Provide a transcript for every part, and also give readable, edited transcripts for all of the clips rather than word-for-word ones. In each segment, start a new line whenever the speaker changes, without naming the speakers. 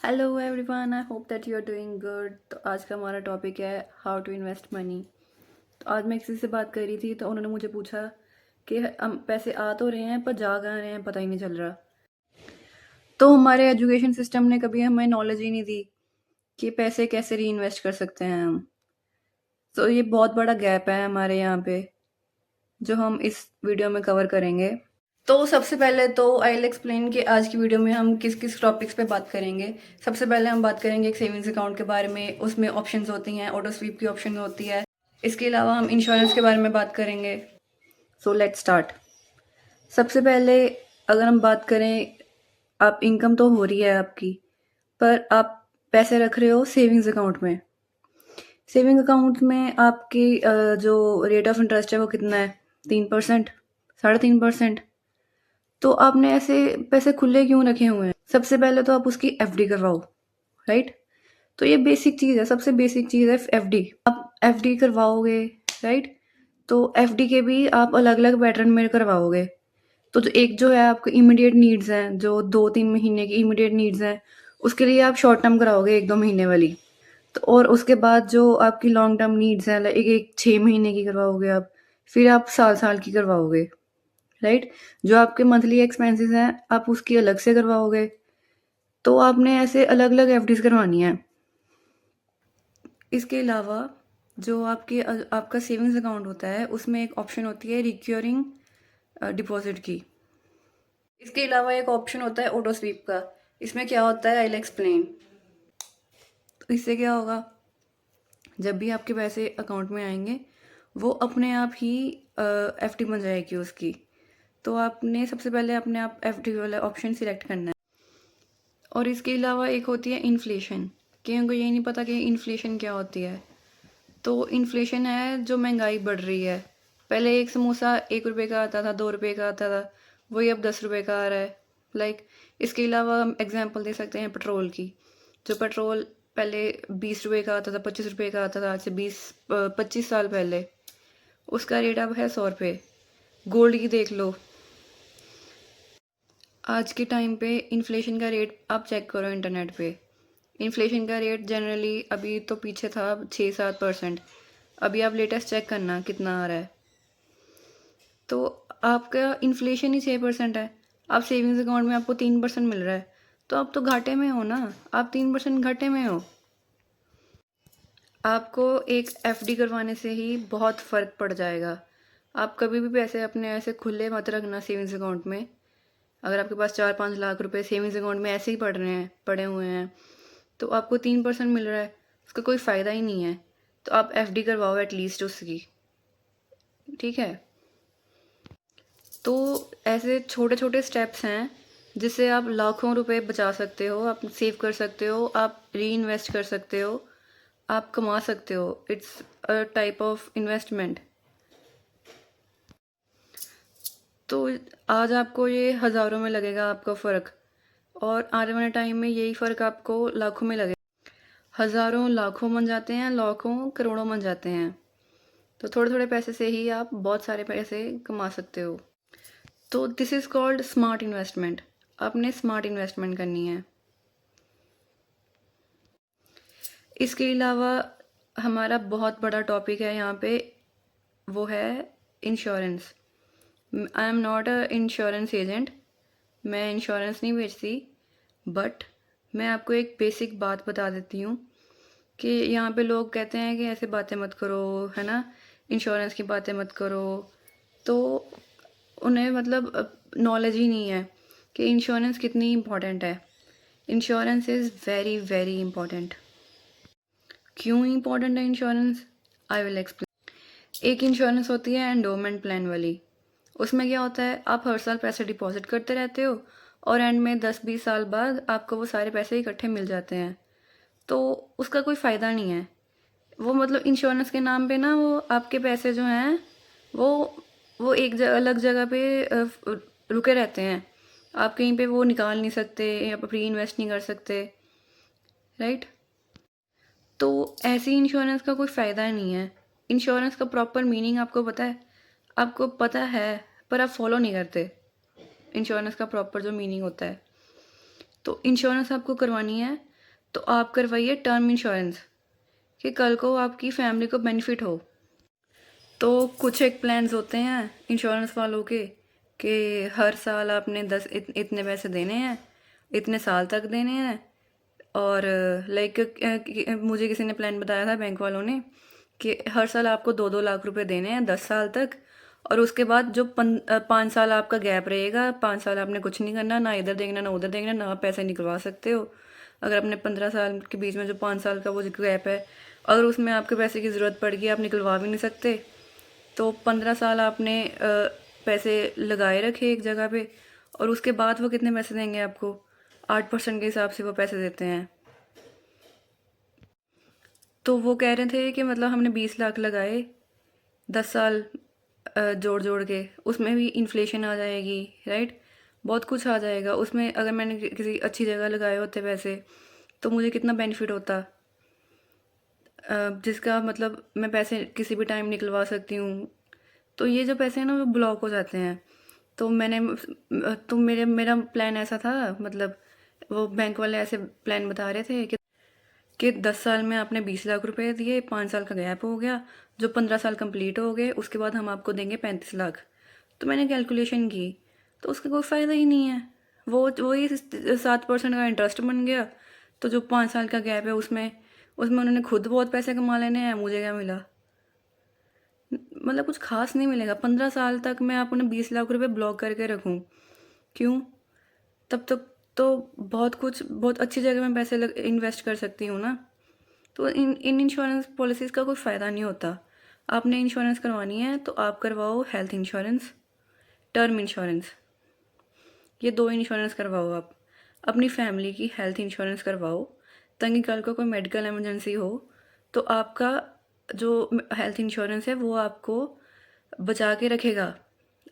Hello everyone, I hope that you are doing good. तो आज का हमारा टॉपिक है हाउ टू इन्वेस्ट मनी। तो आज मैं किसी से बात कर रही थी तो उन्होंने मुझे पूछा कि हम पैसे आ तो रहे हैं पर जा कहाँ रहे हैं, पता ही नहीं चल रहा। तो हमारे एजुकेशन सिस्टम ने कभी हमें नॉलेज ही नहीं दी कि पैसे कैसे री इन्वेस्ट कर सकते हैं हम। तो ये बहुत बड़ा गैप है हमारे यहाँ पे, जो हम इस वीडियो में कवर करेंगे। तो सबसे पहले तो आई विल एक्सप्लेन कि आज की वीडियो में हम किस किस टॉपिक्स पे बात करेंगे। सबसे पहले हम बात करेंगे एक सेविंग्स अकाउंट के बारे में। उसमें ऑप्शंस होती हैं, ऑटो स्वीप की ऑप्शन होती है। इसके अलावा हम इंश्योरेंस के बारे में बात करेंगे। So let's start. सबसे पहले अगर हम बात करें, आप इनकम तो हो रही है आपकी, पर आप पैसे रख रहे हो सेविंग्स अकाउंट में। सेविंग अकाउंट में आपकी जो रेट ऑफ इंटरेस्ट है वो कितना है? 3%, 3.5%। तो आपने ऐसे पैसे खुले क्यों रखे हुए हैं? सबसे पहले तो आप उसकी एफडी करवाओ, राइट। तो ये बेसिक चीज़ है, सबसे बेसिक चीज़ है एफडी। आप एफडी करवाओगे, राइट। तो एफडी के भी आप अलग अलग पैटर्न में करवाओगे। तो जो एक जो है आपको इमीडिएट नीड्स हैं, जो 2-3 महीने की इमीडिएट नीड्स हैं, उसके लिए आप शॉर्ट टर्म कराओगे 1-2 महीने वाली। तो और उसके बाद जो आपकी लॉन्ग टर्म नीड्स हैं, लाइक एक 6 महीने की करवाओगे आप, फिर आप साल साल की करवाओगे, राइट। जो आपके मंथली एक्सपेंसेस हैं आप उसकी अलग से करवाओगे। तो आपने ऐसे अलग अलग एफडीज करवानी है। इसके अलावा जो आपका सेविंग्स अकाउंट होता है उसमें एक ऑप्शन होती है रिक्योरिंग डिपॉजिट की। इसके अलावा एक ऑप्शन होता है ऑटो स्वीप का। इसमें क्या होता है आई विल एक्सप्लेन। तो इससे क्या होगा, जब भी आपके पैसे अकाउंट में आएंगे वो अपने आप ही एफडी बन जाएगी उसकी। तो आपने सबसे पहले अपने आप एफडी वाला ऑप्शन सिलेक्ट करना है। और इसके अलावा एक होती है इन्फ्लेशन, कि उनको ये नहीं पता कि इन्फ्लेशन क्या होती है। तो इन्फ्लेशन है जो महंगाई बढ़ रही है। पहले एक समोसा 1 रुपये का आता था, 2 रुपये का आता था, वही अब 10 रुपये का आ रहा है, लाइक। इसके अलावा हम एग्जांपल दे सकते हैं पेट्रोल की। जो पेट्रोल पहले 20 रुपये का आता था, 25 रुपये का आता था, आज से 20-25 साल पहले, उसका रेट अब है 100 रुपये। गोल्ड की देख लो, आज के टाइम पे इन्फ्लेशन का रेट आप चेक करो इंटरनेट पे। इन्फ्लेशन का रेट जनरली अभी तो पीछे था 6-7%। अभी आप लेटेस्ट चेक करना कितना आ रहा है। तो आपका इन्फ्लेशन ही 6% है। आप सेविंग्स अकाउंट में आपको 3% मिल रहा है, तो आप तो घाटे में हो ना। आप 3% घाटे में हो। आपको एक एफडी करवाने से ही बहुत फ़र्क पड़ जाएगा। आप कभी भी पैसे अपने ऐसे खुले मत रखना सेविंग्स अकाउंट में। अगर आपके पास 4-5 लाख रुपए सेविंग्स अकाउंट में ऐसे ही पड़े हुए हैं, तो आपको 3% मिल रहा है, उसका कोई फ़ायदा ही नहीं है। तो आप एफडी करवाओ एटलीस्ट उसकी, ठीक है। तो ऐसे छोटे छोटे स्टेप्स हैं जिससे आप लाखों रुपए बचा सकते हो, आप सेव कर सकते हो, आप री इन्वेस्ट कर सकते हो, आप कमा सकते हो। It's a type of investment. तो आज आपको ये हज़ारों में लगेगा आपका फ़र्क, और आने वाले टाइम में यही फ़र्क आपको लाखों में लगेगा। हज़ारों लाखों बन जाते हैं, लाखों करोड़ों बन जाते हैं। तो थोड़े थोड़े पैसे से ही आप बहुत सारे पैसे कमा सकते हो। तो this is called smart investment. आपने स्मार्ट इन्वेस्टमेंट करनी है। इसके अलावा हमारा बहुत बड़ा टॉपिक है यहाँ पे, वो है insurance. I am not a insurance agent, मैं इंश्योरेंस नहीं बेचती, बट मैं आपको एक बेसिक बात बता देती हूँ कि यहाँ पे लोग कहते हैं कि ऐसे बातें मत करो, है ना, इंश्योरेंस की बातें मत करो। तो उन्हें मतलब नॉलेज ही नहीं है कि इंश्योरेंस कितनी इम्पॉर्टेंट है। Insurance is very very important. क्यों इम्पॉर्टेंट है इंश्योरेंस? I will explain. एक इंश्योरेंस होती है एंडोमेंट प्लान वाली। उसमें क्या होता है, आप हर साल पैसे डिपॉजिट करते रहते हो और एंड में 10-20 साल बाद आपको वो सारे पैसे इकट्ठे मिल जाते हैं। तो उसका कोई फ़ायदा नहीं है। वो मतलब इंश्योरेंस के नाम पे ना, वो आपके पैसे जो हैं वो एक अलग जगह पे रुके रहते हैं। आप कहीं पे वो निकाल नहीं सकते या री इन्वेस्ट नहीं कर सकते, राइट। तो ऐसी इंश्योरेंस का कोई फ़ायदा नहीं है। इंश्योरेंस का प्रॉपर मीनिंग आपको पता है? आपको पता है, पर आप फॉलो नहीं करते इंश्योरेंस का प्रॉपर जो मीनिंग होता है। तो इंश्योरेंस आपको करवानी है तो आप करवाइए टर्म इंश्योरेंस कि कल को आपकी फैमिली को बेनिफिट हो। तो कुछ एक प्लान्स होते हैं इंश्योरेंस वालों के कि हर साल आपने इतने पैसे देने हैं, इतने साल तक देने हैं। और लाइक मुझे किसी ने प्लान बताया था बैंक वालों ने कि हर साल आपको 2-2 लाख रुपए देने हैं 10 साल तक। और उसके बाद जो 5 साल आपका गैप रहेगा, 5 साल आपने कुछ नहीं करना, ना इधर देखना ना उधर देखना, ना आप पैसे निकलवा सकते हो। अगर आपने 15 साल के बीच में जो 5 साल का वो गैप है, अगर उसमें आपके पैसे की ज़रूरत पड़ गई, आप निकलवा भी नहीं सकते। तो 15 साल आपने पैसे लगाए रखे एक जगह पे, और उसके बाद वो कितने पैसे देंगे आपको? 8% के हिसाब से वो पैसे देते हैं। तो वो कह रहे थे कि मतलब हमने 20 लाख लगाए 10 साल, जोड़ जोड़ के, उसमें भी इन्फ्लेशन आ जाएगी, राइट? बहुत कुछ आ जाएगा उसमें। अगर मैंने किसी अच्छी जगह लगाए होते पैसे तो मुझे कितना बेनिफिट होता, जिसका मतलब मैं पैसे किसी भी टाइम निकलवा सकती हूँ। तो ये जो पैसे हैं ना वो ब्लॉक हो जाते हैं। तो मेरा प्लान ऐसा था, मतलब वो बैंक वाले ऐसे प्लान बता रहे थे कि 10 साल में आपने 20 लाख रुपए दिए, 5 साल का गैप हो गया, जो 15 साल कंप्लीट हो गए उसके बाद हम आपको देंगे 35 लाख। तो मैंने कैलकुलेशन की तो उसका कोई फ़ायदा ही नहीं है। वो वही 7% का इंटरेस्ट बन गया। तो जो 5 साल का गैप है उसमें उसमें उन्होंने खुद बहुत पैसे कमा लेने हैं, मुझे क्या मिला? मतलब कुछ खास नहीं मिलेगा। 15 साल तक मैं अपने 20 लाख रुपए ब्लॉक करके रखूं, क्यों? तब तक तो बहुत अच्छी जगह में पैसे इन्वेस्ट कर सकती हूँ ना। तो इन इन इंश्योरेंस पॉलिसीज़ का कोई फ़ायदा नहीं होता। आपने इंश्योरेंस करवानी है तो आप करवाओ हेल्थ इंश्योरेंस, टर्म इंश्योरेंस। ये 2 इंश्योरेंस करवाओ आप। अपनी फैमिली की हेल्थ इंश्योरेंस करवाओ ताकि कल को कोई मेडिकल इमरजेंसी हो तो आपका जो हेल्थ इंश्योरेंस है वो आपको बचा के रखेगा।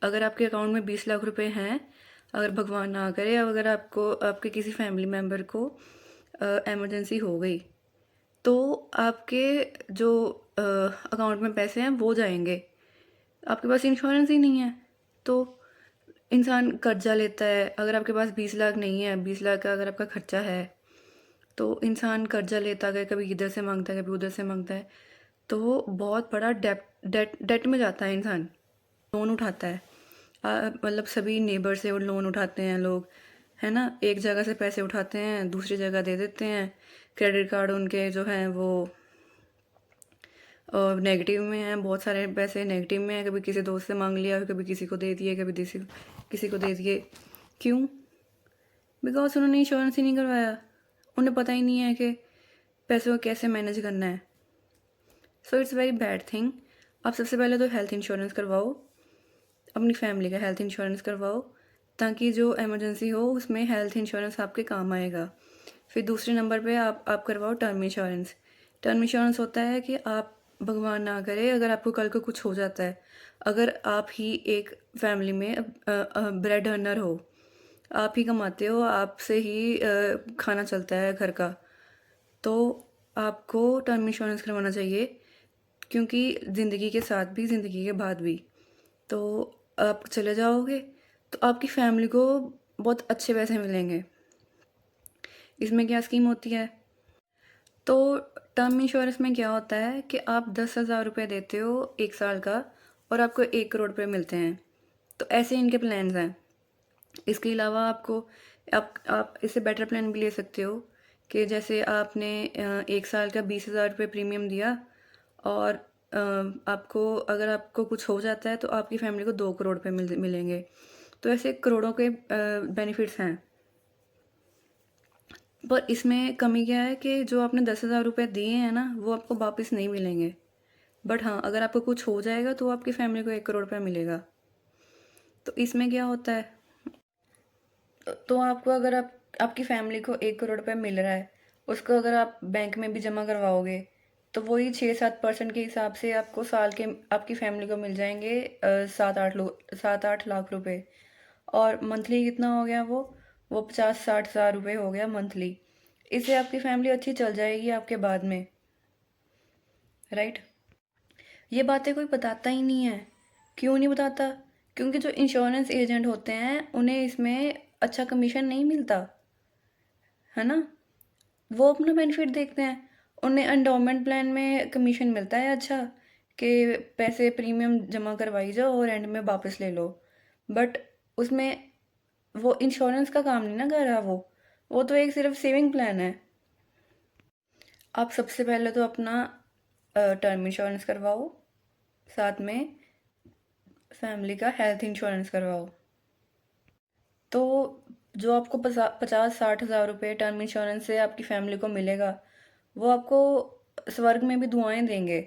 अगर आपके अकाउंट में 20 लाख रुपए हैं, अगर भगवान ना करे, अगर आपको आपके किसी फैमिली मेम्बर को इमरजेंसी हो गई, तो आपके जो अकाउंट में पैसे हैं वो जाएंगे। आपके पास इंश्योरेंस ही नहीं है तो इंसान कर्जा लेता है। अगर आपके पास 20 लाख नहीं है, 20 लाख का अगर आपका खर्चा है, तो इंसान कर्जा लेता गया, कभी इधर से मांगता है कभी उधर से मांगता है, तो वो बहुत बड़ा डेट में जाता है इंसान। लोन उठाता है, मतलब सभी नेबर से वो लोन उठाते हैं लोग, है ना? एक जगह से पैसे उठाते हैं दूसरी जगह दे देते हैं। क्रेडिट कार्ड उनके जो हैं वो नेगेटिव में हैं, बहुत सारे पैसे नेगेटिव में हैं। कभी किसी दोस्त से मांग लिया, कभी किसी को दे दिए, कभी किसी को दे दिए। क्यों? बिकॉज उन्होंने इंश्योरेंस ही नहीं करवाया। उन्हें पता ही नहीं है कि पैसों को कैसे मैनेज करना है। So it's very bad thing. आप सबसे पहले तो हेल्थ इंश्योरेंस करवाओ, अपनी फैमिली का हेल्थ इंश्योरेंस करवाओ ताकि जो इमरजेंसी हो उसमें हेल्थ इंश्योरेंस आपके काम आएगा। फिर दूसरे नंबर पे आप करवाओ टर्म इंश्योरेंस। टर्म इंश्योरेंस होता है कि आप, भगवान ना करे, अगर आपको कल को कुछ हो जाता है, अगर आप ही एक फैमिली में ब्रेड अर्नर हो, आप ही कमाते हो, आपसे ही खाना चलता है घर का, तो आपको टर्म इंश्योरेंस करवाना चाहिए। क्योंकि ज़िंदगी के साथ भी ज़िंदगी के बाद भी, तो आप चले जाओगे तो आपकी फैमिली को बहुत अच्छे पैसे मिलेंगे। इसमें क्या स्कीम होती है? तो टर्म इंश्योरेंस में क्या होता है कि आप 10,000 रुपये देते हो 1 साल का और आपको 1 करोड़ रुपये मिलते हैं। तो ऐसे इनके प्लान्स हैं। इसके अलावा आपको आप इससे बेटर प्लान भी ले सकते हो कि जैसे आपने 1 साल का 20,000 रुपये प्रीमियम दिया, और आपको अगर आपको कुछ हो जाता है तो आपकी फैमिली को 2 करोड़ रुपये मिलेंगे। तो ऐसे करोड़ों के बेनिफिट्स हैं। पर इसमें कमी क्या है कि जो आपने 10,000 रुपये दिए हैं ना वो आपको वापस नहीं मिलेंगे। बट हाँ, अगर आपको कुछ हो जाएगा तो आपकी फैमिली को 1 करोड़ रुपया मिलेगा। तो इसमें क्या होता है, तो आपको अगर आपकी फैमिली को 1 करोड़ रुपया मिल रहा है, उसको अगर आप बैंक में भी जमा करवाओगे तो वही 6-7% के हिसाब से आपको साल के आपकी फैमिली को मिल जाएंगे 7-8 लाख रुपए। और मंथली कितना हो गया? वो 50-60 हज़ार रुपये हो गया मंथली। इससे आपकी फैमिली अच्छी चल जाएगी आपके बाद में, राइट? ये बातें कोई बताता ही नहीं है। क्यों नहीं बताता? क्योंकि जो इंश्योरेंस एजेंट होते हैं उन्हें इसमें अच्छा कमीशन नहीं मिलता, है ना? वो अपना बेनिफिट देखते हैं। उन्हें एंडोमेंट प्लान में कमीशन मिलता है अच्छा, कि पैसे प्रीमियम जमा करवाई जाओ और एंड में वापस ले लो। बट उसमें वो इंश्योरेंस का काम नहीं ना कर रहा वो तो एक सिर्फ सेविंग प्लान है। आप सबसे पहले तो अपना टर्म इंश्योरेंस करवाओ, साथ में फैमिली का हेल्थ इंश्योरेंस करवाओ। तो जो आपको 50-60 हज़ार रुपये टर्म इंश्योरेंस से आपकी फैमिली को मिलेगा, वो आपको स्वर्ग में भी दुआएं देंगे।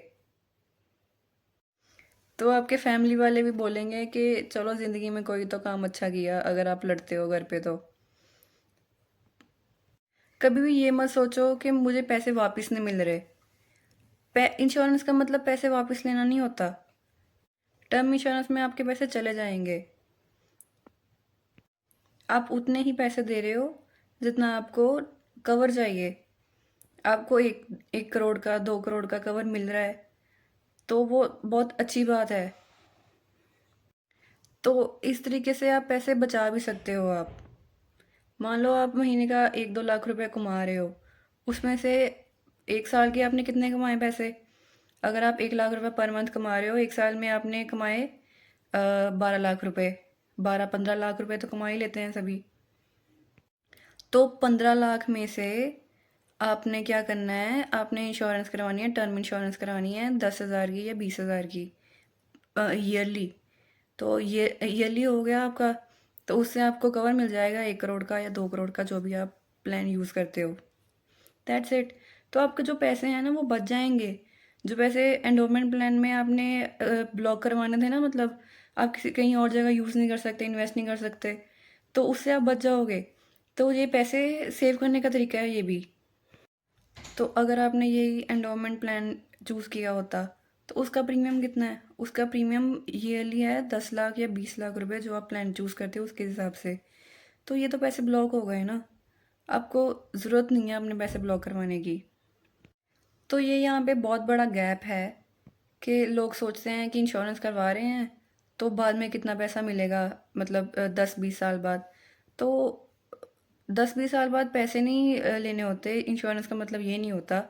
तो आपके फैमिली वाले भी बोलेंगे कि चलो ज़िंदगी में कोई तो काम अच्छा किया, अगर आप लड़ते हो घर पे तो। कभी भी ये मत सोचो कि मुझे पैसे वापस नहीं मिल रहे। इंश्योरेंस का मतलब पैसे वापस लेना नहीं होता। टर्म इंश्योरेंस में आपके पैसे चले जाएंगे। आप उतने ही पैसे दे रहे हो जितना आपको कवर चाहिए। आपको 1 करोड़ का 2 करोड़ का कवर मिल रहा है, तो वो बहुत अच्छी बात है। तो इस तरीके से आप पैसे बचा भी सकते हो। आप मान लो आप महीने का 1-2 लाख रुपए कमा रहे हो, उसमें से 1 साल के आपने कितने कमाए पैसे? अगर आप 1 लाख रुपए पर मंथ कमा रहे हो, 1 साल में आपने कमाए 12 लाख रुपए। 12-15 लाख रुपए तो कमा ही लेते हैं सभी। तो 15 लाख में से आपने क्या करना है, आपने इंश्योरेंस करवानी है, टर्म इंश्योरेंस करवानी है 10 हज़ार की या 20 हज़ार की ईयरली। तो ये ईयरली हो गया आपका। तो उससे आपको कवर मिल जाएगा 1 करोड़ का या 2 करोड़ का, जो भी आप प्लान यूज़ करते हो। That's it. तो आपके जो पैसे हैं ना वो बच जाएंगे। जो पैसे एंडोमेंट प्लान में आपने ब्लॉक करवाने थे ना, मतलब आप किसी कहीं और जगह यूज़ नहीं कर सकते, इन्वेस्ट नहीं कर सकते, तो उससे आप बच जाओगे। तो ये पैसे सेव करने का तरीका है ये भी। तो अगर आपने यही एंडोमेंट प्लान चूज़ किया होता, तो उसका प्रीमियम कितना है? उसका प्रीमियम ईयरली है 10 लाख या 20 लाख रुपए, जो आप प्लान चूज़ करते हो उसके हिसाब से। तो ये तो पैसे ब्लॉक हो गए ना। आपको ज़रूरत नहीं है अपने पैसे ब्लॉक करवाने की। तो ये यहाँ पे बहुत बड़ा गैप है कि लोग सोचते हैं कि इंश्योरेंस करवा रहे हैं तो बाद में कितना पैसा मिलेगा, मतलब 10-20 साल बाद। तो 10-20 साल बाद पैसे नहीं लेने होते। इंश्योरेंस का मतलब ये नहीं होता।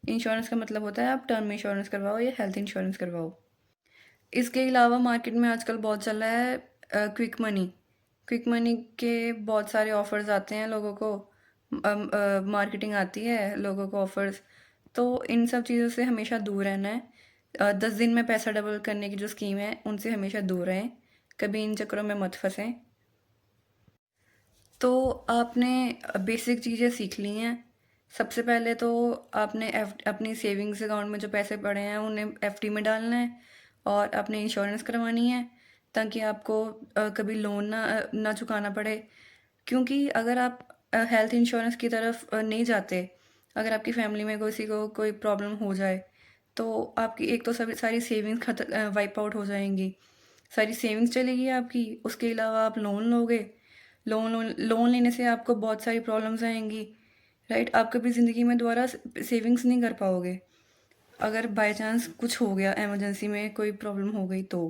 इंश्योरेंस का मतलब होता है आप टर्म इंश्योरेंस करवाओ या हेल्थ इंश्योरेंस करवाओ। इसके अलावा मार्केट में आजकल बहुत चल रहा है क्विक मनी। क्विक मनी के बहुत सारे ऑफर्स आते हैं लोगों को। मार्केटिंग आती है लोगों को ऑफर्स। तो इन सब चीज़ों से हमेशा दूर रहना है। 10 दिन में पैसा डबल करने की जो स्कीम है उनसे हमेशा दूर रहें। कभी इन चक्करों में मत फंसें। तो आपने बेसिक चीज़ें सीख ली हैं। सबसे पहले तो आपने अपनी सेविंग्स अकाउंट में जो पैसे पड़े हैं उन्हें एफडी में डालना है, और आपने इंश्योरेंस करवानी है ताकि आपको कभी लोन ना चुकाना पड़े। क्योंकि अगर आप हेल्थ इंश्योरेंस की तरफ नहीं जाते, अगर आपकी फैमिली में किसी को कोई प्रॉब्लम हो जाए, तो आपकी एक तो सभी सारी सेविंग्स वाइप आउट हो जाएंगी। सारी सेविंग्स चलेगी आपकी। उसके अलावा आप लोन लोगे। लोन लोन लोन लेने से आपको बहुत सारी प्रॉब्लम्स आएंगी। राइट, आप कभी ज़िंदगी में दोबारा सेविंग्स नहीं कर पाओगे। अगर बाय चांस कुछ हो गया, इमरजेंसी में कोई प्रॉब्लम हो गई तो।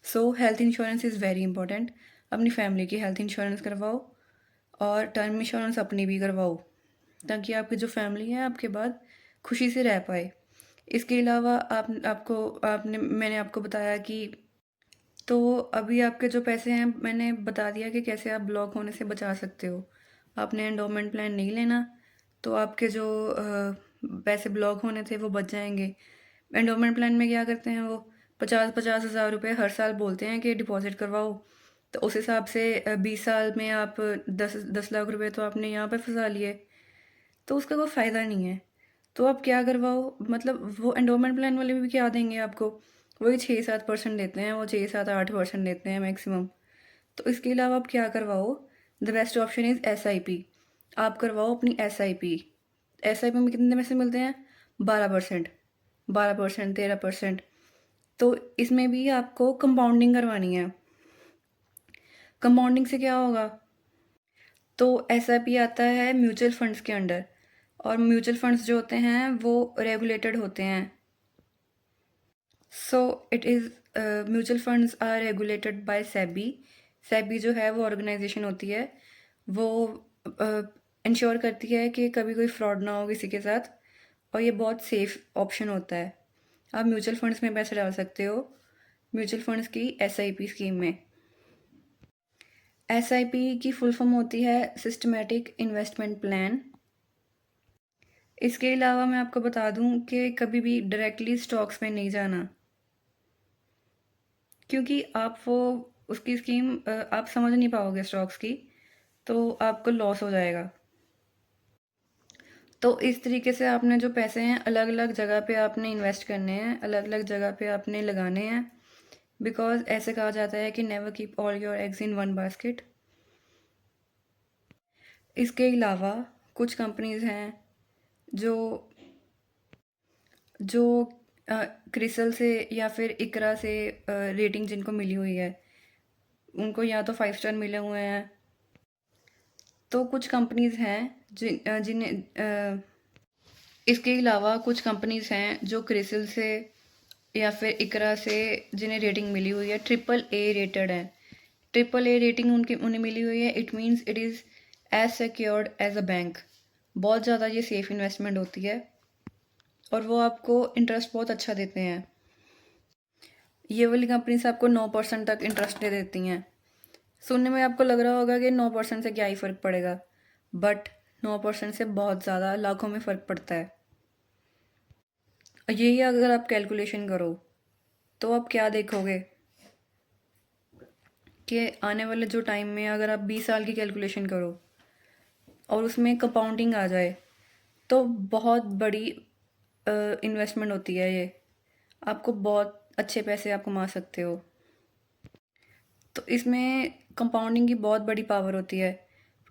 सो health insurance is very important. अपनी फैमिली की हेल्थ इंश्योरेंस करवाओ और टर्म इंश्योरेंस अपनी भी करवाओ, ताकि आपकी जो फैमिली है आपके बाद खुशी से रह पाए। इसके अलावा मैंने आपको बताया कि, तो अभी आपके जो पैसे हैं मैंने बता दिया कि कैसे आप ब्लॉक होने से बचा सकते हो। आपने एंडोमेंट प्लान नहीं लेना, तो आपके जो पैसे ब्लॉक होने थे वो बच जाएंगे। एंडोमेंट प्लान में क्या करते हैं वो, 50-50 हज़ार रुपये हर साल बोलते हैं कि डिपॉजिट करवाओ। तो उस हिसाब से 20 साल में आप 10-10 लाख रुपए तो आपने यहाँ पे फंसा लिए। तो उसका कोई फ़ायदा नहीं है। तो आप क्या करवाओ, मतलब वो एंडोमेंट प्लान वाले भी क्या देंगे आपको, वही 6-7% देते हैं, वो 6-7-8% देते हैं मैक्सिमम। तो इसके अलावा आप क्या करवाओ, the best option is SIP। आप करवाओ अपनी SIP। SIP में कितने पैसे मिलते हैं? 12%, 12%, 13%। तो इसमें भी आपको कंपाउंडिंग करवानी है। कंपाउंडिंग से क्या होगा, तो SIP आता है म्यूचुअल फंड्स के अंडर, और म्यूचुअल फंड्स जो होते हैं वो रेगुलेटेड होते हैं। So it is mutual funds are regulated by SEBI. SEBI जो है वो ऑर्गेनाइजेशन होती है। वो इंश्योर करती है कि कभी कोई फ्रॉड ना हो किसी के साथ, और ये बहुत सेफ ऑप्शन होता है। आप म्यूचुअल फंड्स में पैसे डाल सकते हो, म्यूचुअल फंड्स की एसआईपी स्कीम में। एसआईपी की फुल फॉर्म होती है सिस्टमैटिक इन्वेस्टमेंट प्लान। इसके अलावा मैं आपको बता दूं कि कभी भी डायरेक्टली स्टॉक्स में नहीं जाना, क्योंकि आप वो उसकी स्कीम आप समझ नहीं पाओगे स्टॉक्स की, तो आपको लॉस हो जाएगा। तो इस तरीके से आपने जो पैसे हैं अलग अलग जगह पे आपने इन्वेस्ट करने हैं, अलग अलग जगह पे आपने लगाने हैं, बिकॉज ऐसे कहा जाता है कि never keep all your eggs in one basket. इसके अलावा कुछ कंपनीज हैं जो जो क्रिसल से या फिर इकरा से रेटिंग जिनको मिली हुई है, उनको या तो 5 स्टार मिले हुए हैं। तो कुछ कंपनीज हैं जिन्हें इसके अलावा कुछ कंपनीज हैं जो क्रिसल से या फिर इकरा से जिन्हें रेटिंग मिली हुई है, AAA रेटेड है। AAA रेटिंग उन्हें मिली हुई है, it means it is as secured as a bank. बहुत ज़्यादा ये सेफ इन्वेस्टमेंट होती है और वो आपको इंटरेस्ट बहुत अच्छा देते हैं। ये वाली कंपनी से आपको 9% तक इंटरेस्ट दे देती हैं। सुनने में आपको लग रहा होगा कि 9% से क्या ही फ़र्क पड़ेगा, बट 9% से बहुत ज़्यादा, लाखों में फ़र्क पड़ता है। यही अगर आप कैलकुलेशन करो तो आप क्या देखोगे कि आने वाले जो टाइम में अगर आप 20 साल की कैलकुलेशन करो और उसमें कंपाउंडिंग आ जाए, तो बहुत बड़ी इन्वेस्टमेंट होती है ये। आपको बहुत अच्छे पैसे आप कमा सकते हो। तो इसमें कंपाउंडिंग की बहुत बड़ी पावर होती है।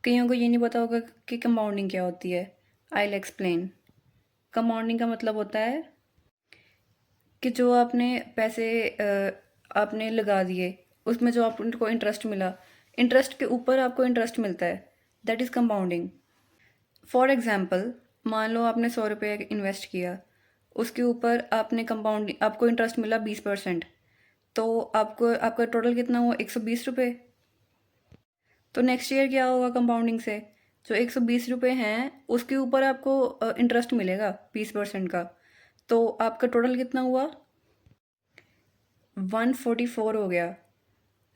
कईयों को ये नहीं पता होगा कि कंपाउंडिंग क्या होती है। I will explain. कंपाउंडिंग का मतलब होता है कि जो आपने पैसे आपने लगा दिए, उसमें जो आपको इंटरेस्ट मिला, इंटरेस्ट के ऊपर आपको इंटरेस्ट मिलता है, that is compounding. For example, मान लो आपने 100 रुपये इन्वेस्ट किया, उसके ऊपर आपने कंपाउंडिंग आपको इंटरेस्ट मिला 20%, तो आपको आपका टोटल कितना हुआ, 120 रुपये। तो नेक्स्ट ईयर क्या होगा कंपाउंडिंग से, जो 120 रुपये हैं उसके ऊपर आपको इंटरेस्ट मिलेगा 20% का, तो आपका टोटल कितना हुआ, 144 हो गया,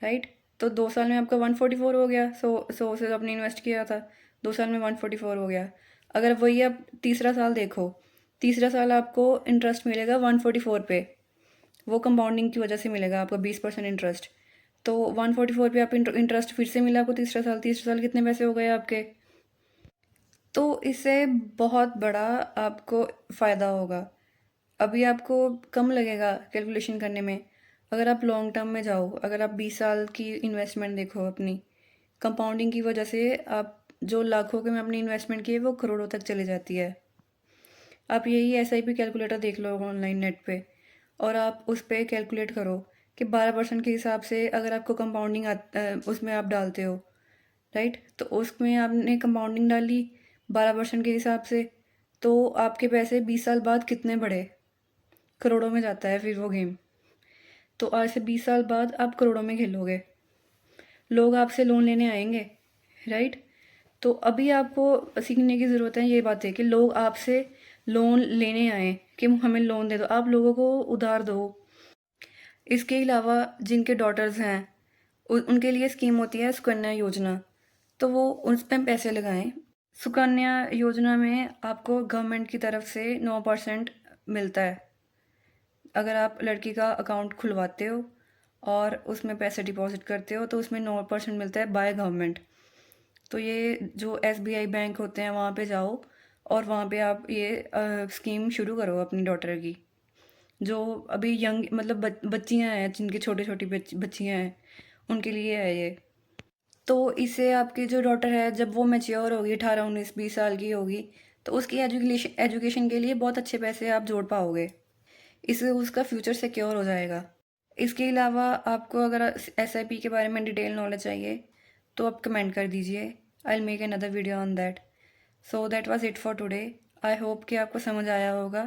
राइट। तो 2 साल में आपका 144 हो गया। 100 से आपने इन्वेस्ट किया था, 2 साल में 144 हो गया। अगर वही आप तीसरा साल देखो, तीसरा साल आपको इंटरेस्ट मिलेगा 144 पे, वो कंपाउंडिंग की वजह से मिलेगा आपको 20% इंटरेस्ट। तो 144 पे आप इंटरेस्ट फिर से मिला आपको तीसरा साल कितने पैसे हो गए आपके। तो इससे बहुत बड़ा आपको फ़ायदा होगा। अभी आपको कम लगेगा कैलकुलेशन करने में। अगर आप लॉन्ग टर्म में जाओ, अगर आप 20 साल की इन्वेस्टमेंट देखो अपनी, कंपाउंडिंग की वजह से आप जो लाखों के में अपनी इन्वेस्टमेंट की है वो करोड़ों तक चली जाती है। आप यही एसआईपी कैलकुलेटर देख लो ऑनलाइन नेट पे, और आप उस पे कैलकुलेट करो कि 12% के हिसाब से अगर आपको कंपाउंडिंग उसमें आप डालते हो, राइट। तो उसमें आपने कंपाउंडिंग डाली 12% के हिसाब से, तो आपके पैसे 20 साल बाद कितने बढ़े, करोड़ों में जाता है फिर वो गेम। तो आज से 20 साल बाद आप करोड़ों में खेलोगे, लोग आपसे लोन लेने आएंगे, राइट। तो अभी आपको सीखने की ज़रूरत है ये बात है कि लोग आपसे लोन लेने आए कि हमें लोन दे दो, आप लोगों को उधार दो। इसके अलावा जिनके डॉटर्स हैं उनके लिए स्कीम होती है सुकन्या योजना, तो वो उस पर पैसे लगाएं। सुकन्या योजना में आपको गवर्नमेंट की तरफ से 9% मिलता है अगर आप लड़की का अकाउंट खुलवाते हो और उसमें पैसे डिपॉजिट करते हो, तो उसमें 9% मिलता है बाय गवर्नमेंट। तो ये जो एसबीआई बैंक होते हैं वहाँ पे जाओ और वहाँ पे आप ये स्कीम शुरू करो अपनी डॉटर की, जो अभी यंग मतलब बच्चियाँ हैं, जिनकी छोटी छोटी बच्चियाँ हैं, उनके लिए है ये। तो इससे आपकी जो डॉटर है जब वो मैच्योर होगी, 18 19 20 साल की होगी, तो उसकी एजुकेशन के लिए बहुत अच्छे पैसे आप जोड़ पाओगे। इससे उसका फ्यूचर सिक्योर हो जाएगा। इसके अलावा आपको अगर एसआईपी के बारे में डिटेल नॉलेज चाहिए तो आप कमेंट कर दीजिए, I will make another video on that. So that was it for today. I hope कि आपको समझ आया होगा।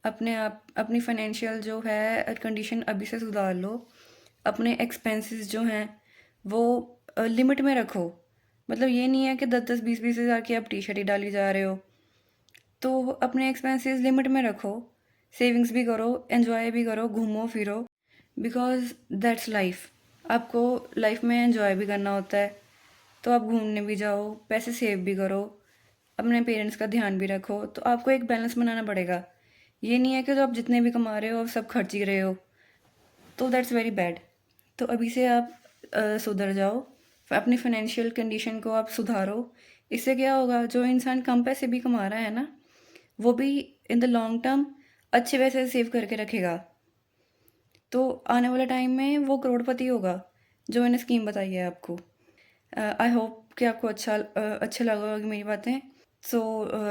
अपनी फाइनेंशियल जो है कंडीशन अभी से सुधार लो। अपने एक्सपेंसेस जो हैं वो लिमिट में रखो। मतलब ये नहीं है कि 10-10, 20-20 हज़ार की आप टी-शर्ट ही डाली जा रहे हो। तो अपने एक्सपेंसेस लिमिट में रखो, सेविंग्स भी करो, एन्जॉय भी करो, घूमो फिरो, बिकॉज़ दैट्स लाइफ। आपको लाइफ में एन्जॉय भी करना होता है, तो आप घूमने भी जाओ, पैसे सेव भी करो, अपने पेरेंट्स का ध्यान भी रखो। तो आपको एक बैलेंस बनाना पड़ेगा। ये नहीं है कि जो आप जितने भी कमा रहे हो आप सब खर्च ही रहे हो, तो दैट्स वेरी बैड। तो अभी से आप सुधर जाओ, अपनी फाइनेंशियल कंडीशन को आप सुधारो। इससे क्या होगा, जो इंसान कम पैसे भी कमा रहा है ना, वो भी इन द लॉन्ग टर्म अच्छे पैसे सेव करके रखेगा। तो आने वाले टाइम में वो करोड़पति होगा, जो मैंने स्कीम बताई है आपको। आई होप कि आपको अच्छा लगा होगी मेरी बातें। So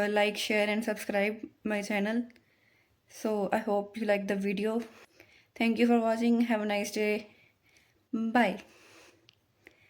like, share and subscribe my channel. So I hope you like the video. Thank you for watching. Have a nice day. Bye.